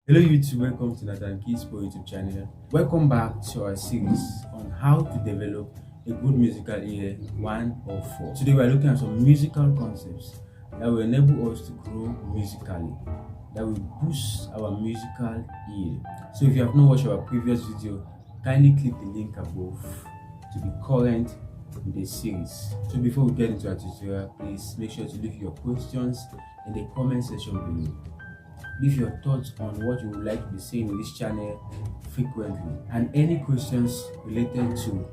Hello YouTube, welcome to Nathan Kids Pro YouTube channel. Welcome back to our series on how to develop a good musical ear 1 or 4. Today we are looking at some musical concepts that will enable us to grow musically, that will boost our musical ear. So if you have not watched our previous video, kindly click the link above to be current with the series. So before we get into our tutorial, please make sure to leave your questions in the comment section below. Leave your thoughts on what you would like to be seeing in this channel frequently, and any questions related to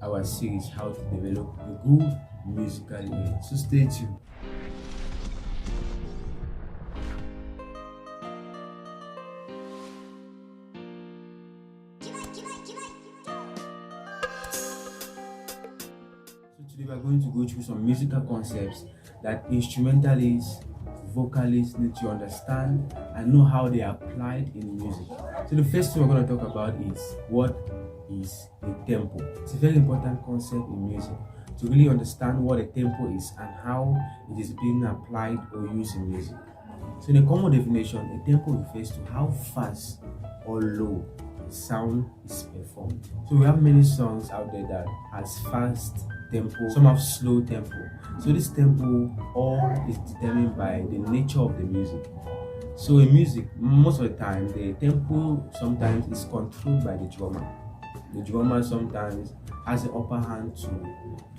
our series how to develop a good musical ear. So stay tuned. So today we are going to go through some musical concepts that instrumentalists, vocalists need to understand and know how they are applied in music. So the first thing we're going to talk about is what is a tempo. It's a very important concept in music to really understand what a tempo is and how it is being applied or used in music. So in a common definition, a tempo refers to how fast or low a sound is performed. So we have many songs out there that has fast tempo, some have slow tempo. So this tempo all is determined by the nature of the music. So in music, most of the time the tempo sometimes is controlled by the drummer. The drummer sometimes has the upper hand to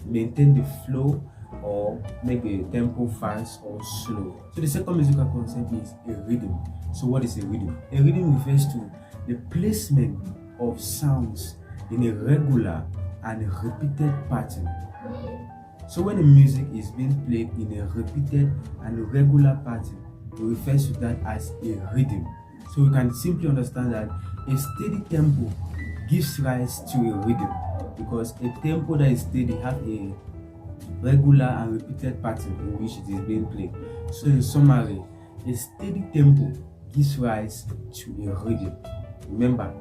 maintain the flow or make the tempo fast or slow. So the second musical concept is a rhythm. So what is a rhythm? A rhythm refers to the placement of sounds in a regular and repeated pattern. So when the music is being played in a repeated and regular pattern, we refer to that as a rhythm. So we can simply understand that a steady tempo gives rise to a rhythm, because a tempo that is steady has a regular and repeated pattern in which it is being played. So in summary, a steady tempo gives rise to a rhythm. Remember,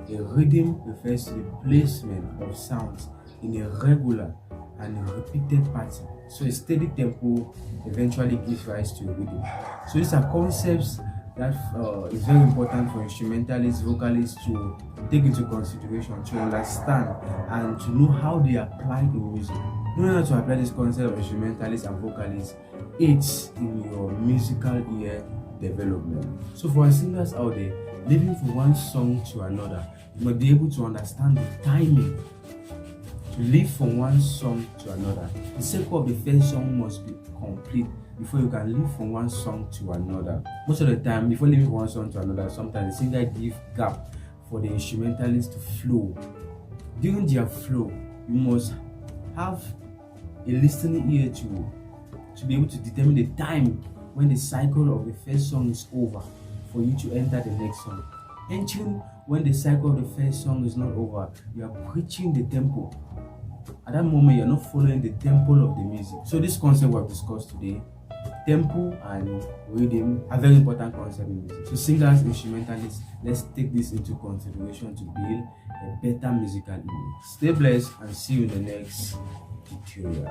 a rhythm refers to the placement of sounds in a regular and repeated pattern. So a steady tempo eventually gives rise to a rhythm. So these are concepts that is very important for instrumentalists, vocalists to take into consideration, to understand and to know how they apply in music. Knowing how to apply this concept of instrumentalists and vocalists aids in your musical ear development. So for our singers out there, living from one song to another, you must be able to understand the timing to live from one song to another. The cycle of the first song must be complete before you can live from one song to another. Most of the time, before living from one song to another, sometimes the singer gives gap for the instrumentalist to flow. During their flow, you must have a listening ear to be able to determine the time when the cycle of the first song is over for you to enter the next song. Entering when the cycle of the first song is not over, you are preaching the tempo. At that moment, you're not following the tempo of the music. So this concept we have discussed today, tempo and rhythm, are very important concepts in music. So singers, instrumentalists, let's take this into consideration to build a better musical ear. Stay blessed and see you in the next tutorial.